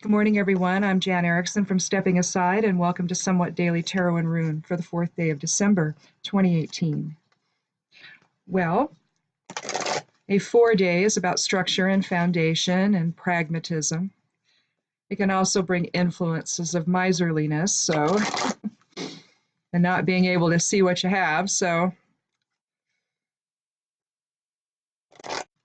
Good morning, everyone. I'm Jan Erickson from Stepping Aside, and welcome to Somewhat Daily Tarot and Rune for the 4th day of December 2018. Well, a 4-day is about structure and foundation and pragmatism. It can also bring influences of miserliness, and not being able to see what you have. So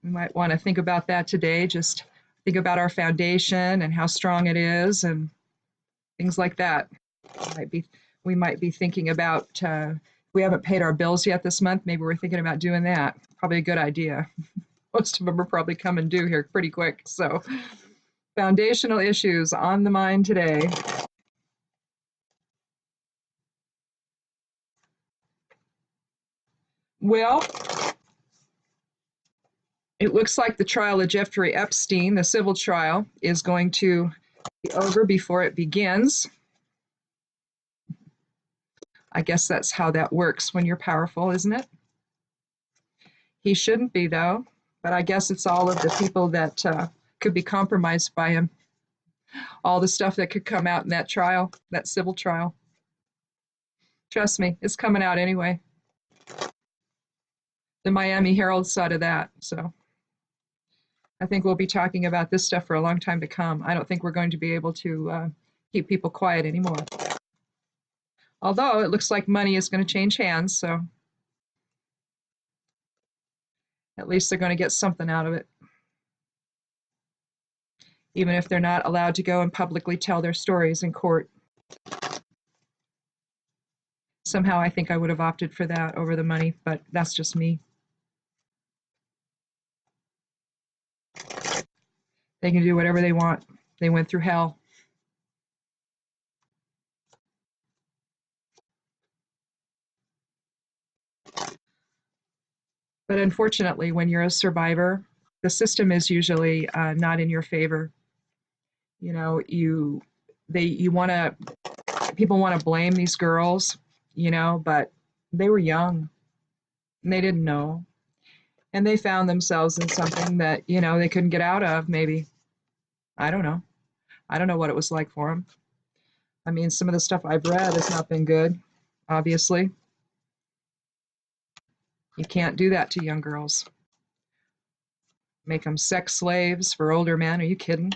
we might want to think about that today. Just think about our foundation and how strong it is and things like that. We might be thinking about, we haven't paid our bills yet this month. Maybe we're thinking about doing that. Probably a good idea. Most of them are probably coming due here pretty quick. So foundational issues on the mind today. Well, it looks like the trial of Jeffrey Epstein, the civil trial, is going to be over before it begins. I guess that's how that works when you're powerful, isn't it? He shouldn't be, though, but I guess it's all of the people that could be compromised by him. All the stuff that could come out in that trial, that civil trial. Trust me, it's coming out anyway. The Miami Herald saw to that, so I think we'll be talking about this stuff for a long time to come. I don't think we're going to be able to keep people quiet anymore. Although it looks like money is going to change hands, so at least they're going to get something out of it. Even if they're not allowed to go and publicly tell their stories in court. Somehow I think I would have opted for that over the money, but that's just me. They can do whatever they want. They went through hell. But unfortunately, when you're a survivor, the system is usually not in your favor. You know, people want to blame these girls, but they were young and they didn't know. And they found themselves in something that, they couldn't get out of, maybe. I don't know. I don't know what it was like for them. I mean, some of the stuff I've read has not been good, obviously. You can't do that to young girls. Make them sex slaves for older men. Are you kidding?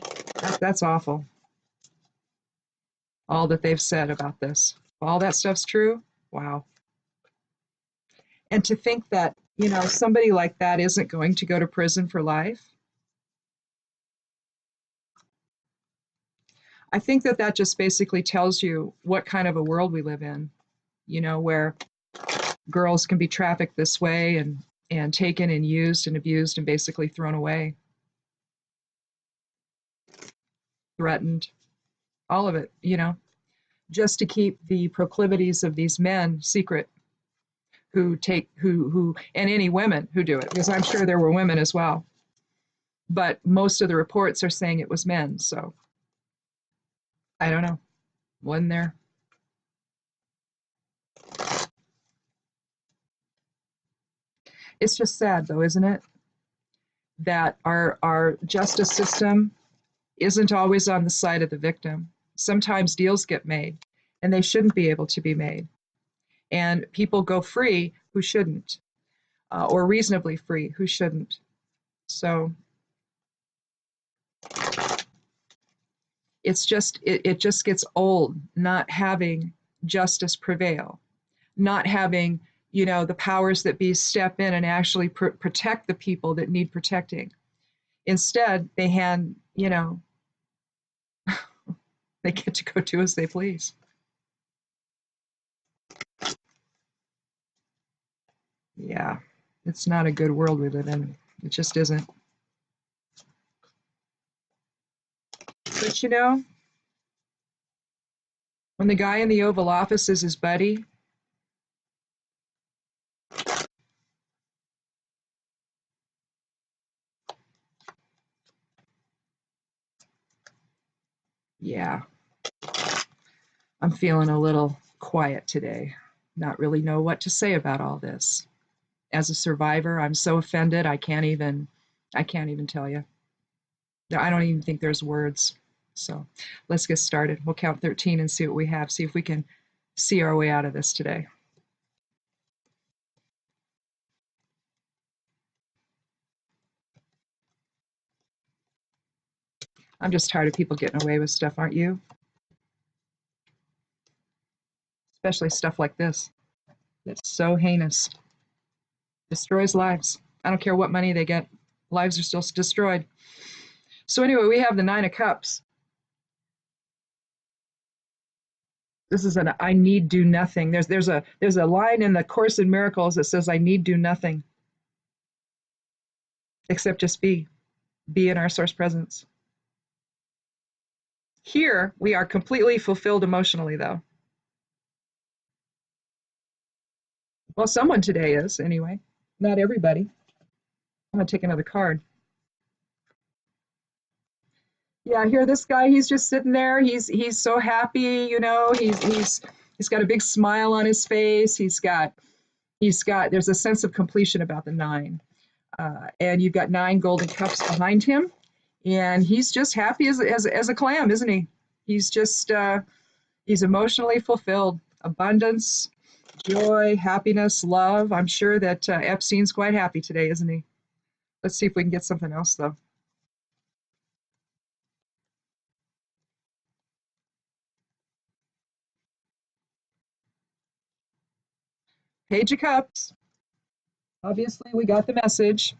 That's awful. All that they've said about this. All that stuff's true? Wow. And to think that, somebody like that isn't going to go to prison for life. I think that just basically tells you what kind of a world we live in, where girls can be trafficked this way and taken and used and abused and basically thrown away. Threatened. All of it, just to keep the proclivities of these men secret who and any women who do it, because I'm sure there were women as well. But most of the reports are saying it was men, so I don't know. Wasn't there? It's just sad, though, isn't it? That our justice system isn't always on the side of the victim. Sometimes deals get made, and they shouldn't be able to be made. And people go free who shouldn't, or reasonably free who shouldn't. So it just gets old not having justice prevail, not having, the powers that be step in and actually protect the people that need protecting. Instead, they they get to go do as they please. Yeah, it's not a good world we live in. It just isn't. But when the guy in the Oval Office is his buddy, yeah, I'm feeling a little quiet today. Not really know what to say about all this. As a survivor, I'm so offended, I can't even tell you. I don't even think there's words. So let's get started. We'll count 13 and see what we have, see if we can see our way out of this today. I'm just tired of people getting away with stuff, aren't you? Especially stuff like this. It's so heinous. Destroys lives. I don't care what money they get. Lives are still destroyed. So anyway, we have the Nine of Cups. This is an I need do nothing. There's a line in the Course in Miracles that says I need do nothing except just be in our source presence. Here we are completely fulfilled emotionally, though. Well, someone today is anyway. Not everybody. I'm gonna take another card. Yeah, here this guy, he's just sitting there. He's so happy, you know. He's got a big smile on his face. He's got there's a sense of completion about the nine. And you've got 9 golden cups behind him, and he's just happy as a clam, isn't he? He's just he's emotionally fulfilled. Abundance, joy, happiness, love. I'm sure that Epstein's quite happy today, isn't he? Let's see if we can get something else, though. Page of Cups. Obviously, we got the message.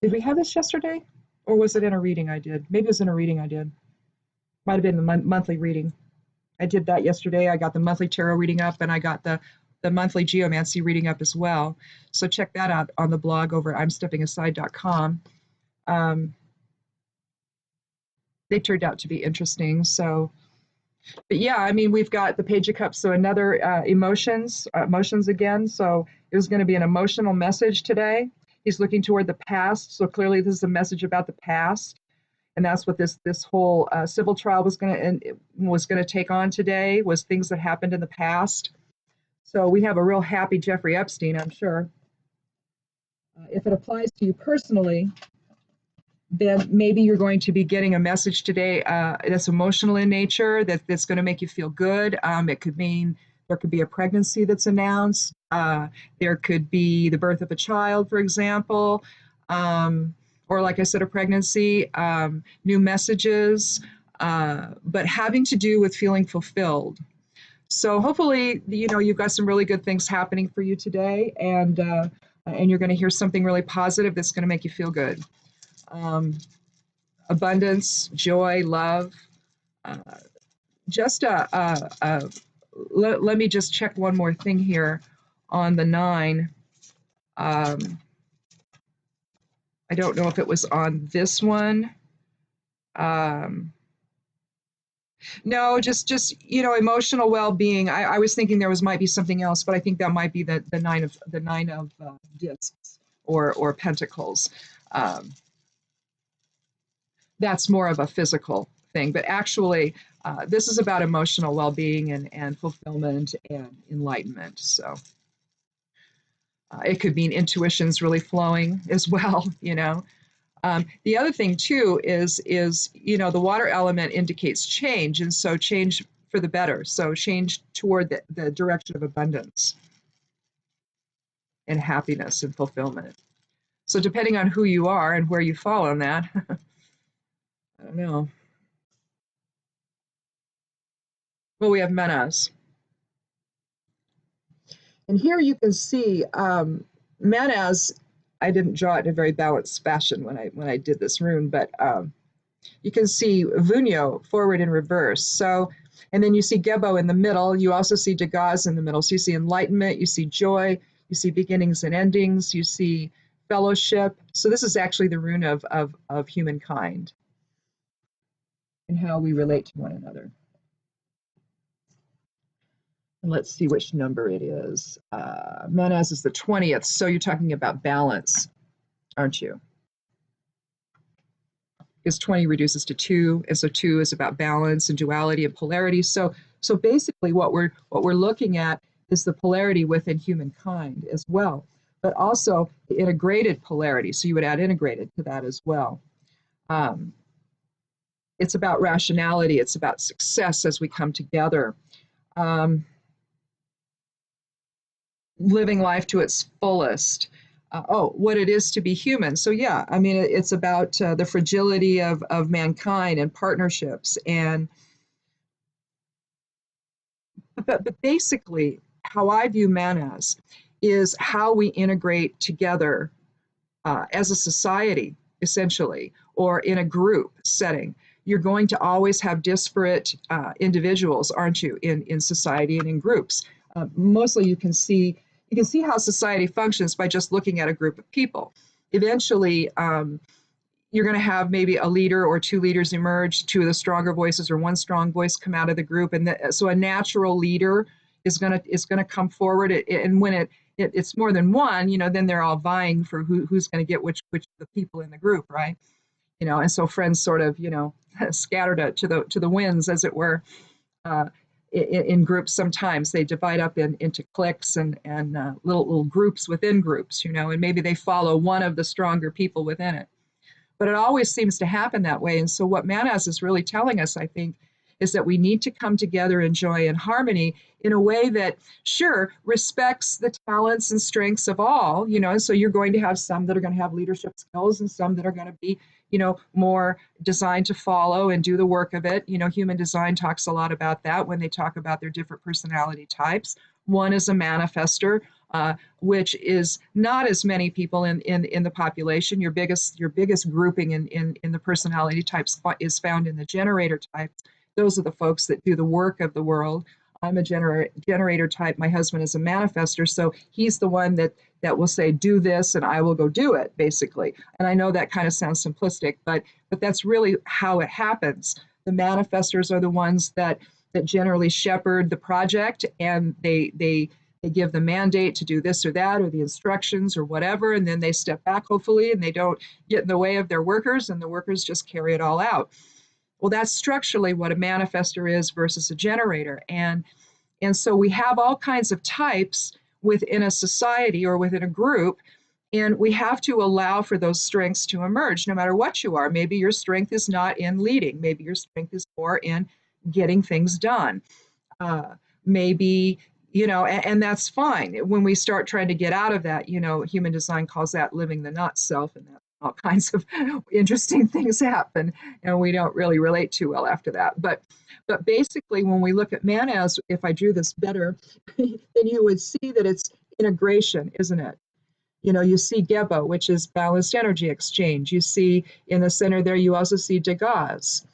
Did we have this yesterday? Or was it in a reading I did? Maybe it was in a reading I did. Might have been the monthly reading. I did that yesterday. I got the monthly tarot reading up, and I got the monthly geomancy reading up as well. So check that out on the blog over at imsteppingaside.com. They turned out to be interesting. So, but yeah, I mean, we've got the Page of Cups, so another emotions again. So it was going to be an emotional message today. He's looking toward the past. So clearly this is a message about the past. And that's what this whole civil trial was going to take on today, was things that happened in the past. So we have a real happy Jeffrey Epstein, I'm sure. If it applies to you personally, then maybe you're going to be getting a message today that's emotional in nature, that's going to make you feel good. It could mean there could be a pregnancy that's announced. There could be the birth of a child, for example. Or like I said, a pregnancy, new messages, but having to do with feeling fulfilled. So hopefully, you know, you've got some really good things happening for you today, and you're going to hear something really positive that's going to make you feel good. Abundance, joy, love. Let me just check one more thing here on the 9. I don't know if it was on this one. No, just you know, emotional well-being. I was thinking there might be something else, but I think that might be the nine of discs or pentacles. That's more of a physical thing, but actually, this is about emotional well-being and fulfillment and enlightenment. So it could mean intuition's really flowing as well, you know. The other thing too is you know, the water element indicates change, and so change for the better. So change toward the direction of abundance and happiness and fulfillment. So depending on who you are and where you fall on that, I don't know. Well, we have Menas. And here you can see Menas. I didn't draw it in a very balanced fashion when I did this rune, but you can see Vunyo forward and reverse. So, and then you see Gebo in the middle. You also see Dagaz in the middle. So you see enlightenment, you see joy, you see beginnings and endings, you see fellowship. So this is actually the rune of humankind and how we relate to one another. And let's see which number it is. Menas is the 20th. So you're talking about balance, aren't you? Because 20 reduces to 2, and so 2 is about balance and duality and polarity. So basically what we're looking at is the polarity within humankind as well, but also the integrated polarity. So you would add integrated to that as well. Um, it's about rationality. It's about success as we come together. Um, Living life to its fullest. What it is to be human. So yeah, I mean, it's about the fragility of mankind and partnerships, and but basically, how I view manas is how we integrate together as a society, essentially, or in a group setting. You're going to always have disparate individuals, aren't you, in society and in groups. Mostly, you can see how society functions by just looking at a group of people. Eventually, you're going to have maybe a leader or two leaders emerge, two of the stronger voices or one strong voice come out of the group, and so a natural leader is going to come forward. And when it's more than one, then they're all vying for who's going to get which of the people in the group, right? And so friends sort of scattered to the winds, as it were. Uh, in groups, sometimes they divide up into cliques and little groups within groups, and maybe they follow one of the stronger people within it. But it always seems to happen that way. And so, what Manas is really telling us, I think, is that we need to come together in joy and harmony in a way that, sure, respects the talents and strengths of all. And so you're going to have some that are going to have leadership skills and some that are going to be, more designed to follow and do the work of it. Human design talks a lot about that when they talk about their different personality types. One is a manifester, which is not as many people in the population. Your biggest grouping in the personality types is found in the generator types. Those are the folks that do the work of the world. I'm a generator type. My husband is a manifester, so he's the one that will say, do this, and I will go do it, basically. And I know that kind of sounds simplistic, but that's really how it happens. The manifestors are the ones that generally shepherd the project, and they give the mandate to do this or that, or the instructions or whatever, and then they step back, hopefully, and they don't get in the way of their workers, and the workers just carry it all out. Well, that's structurally what a manifester is versus a generator. And so we have all kinds of types within a society or within a group, and we have to allow for those strengths to emerge no matter what you are. Maybe your strength is not in leading, maybe your strength is more in getting things done. Maybe, and that's fine. When we start trying to get out of that, human design calls that living the not self, and that all kinds of interesting things happen, and we don't really relate too well after that. But basically, when we look at manas, if I drew this better, then you would see that it's integration, isn't it? You see Gebo, which is balanced energy exchange. You see in the center there, you also see Degas,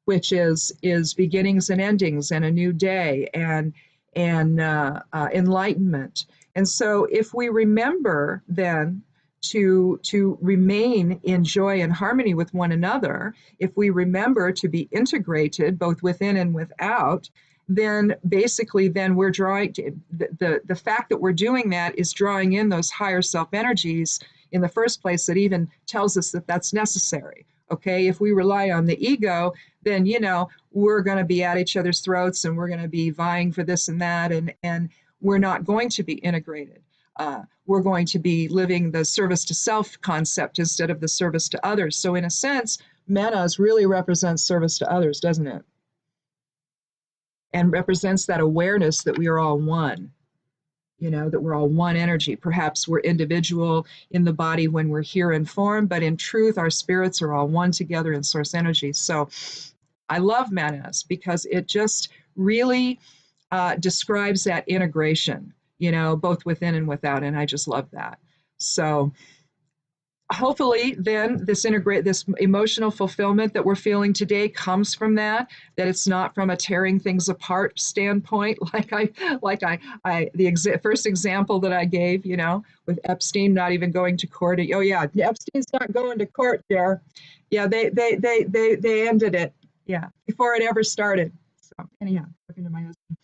which is beginnings and endings and a new day and enlightenment. And so, if we remember then to remain in joy and harmony with one another, if we remember to be integrated both within and without, then basically then we're drawing the fact that we're doing that is drawing in those higher self energies in the first place, that even tells us that that's necessary. Okay, if we rely on the ego, then we're going to be at each other's throats, and we're going to be vying for this and that, and we're not going to be integrated. We're going to be living the service to self concept instead of the service to others. So in a sense, manas really represents service to others, doesn't it? And represents that awareness that we are all one. That we're all one energy. Perhaps we're individual in the body when we're here in form, but in truth, our spirits are all one together in source energy. So I love manas because it just really describes that integration, both within and without. And I just love that. So hopefully then this emotional fulfillment that we're feeling today comes from that it's not from a tearing things apart standpoint, the first example that I gave, with Epstein not even going to court. Oh yeah, Epstein's not going to court there. Yeah, they ended it, yeah, before it ever started. So anyhow, talking to my husband.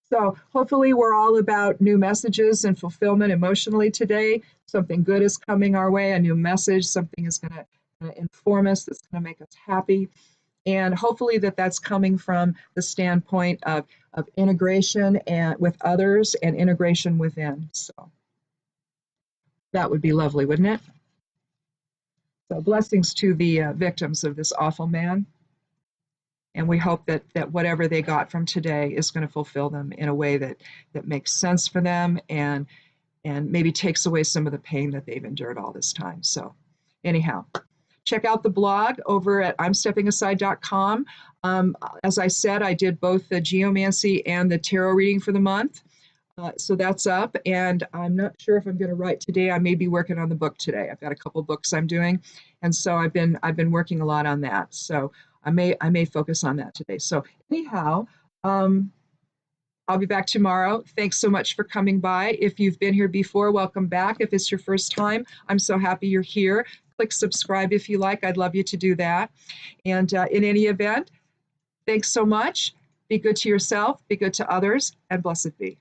So hopefully we're all about new messages and fulfillment emotionally today. Something good is coming our way, a new message, something is going to inform us, that's going to make us happy. And hopefully that's coming from the standpoint of integration and with others and integration within. So that would be lovely, wouldn't it? So blessings to the victims of this awful man. And we hope that whatever they got from today is going to fulfill them in a way that makes sense for them and maybe takes away some of the pain that they've endured all this time. So anyhow, check out the blog over at imsteppingaside.com. As I said, I did both the geomancy and the tarot reading for the month. So that's up, and I'm not sure if I'm going to write today. I may be working on the book today. I've got a couple books I'm doing, and so I've been working a lot on that. So I may focus on that today. So anyhow, I'll be back tomorrow. Thanks so much for coming by. If you've been here before, welcome back. If it's your first time, I'm so happy you're here. Click subscribe if you like. I'd love you to do that. And in any event, thanks so much. Be good to yourself, be good to others, and blessed be.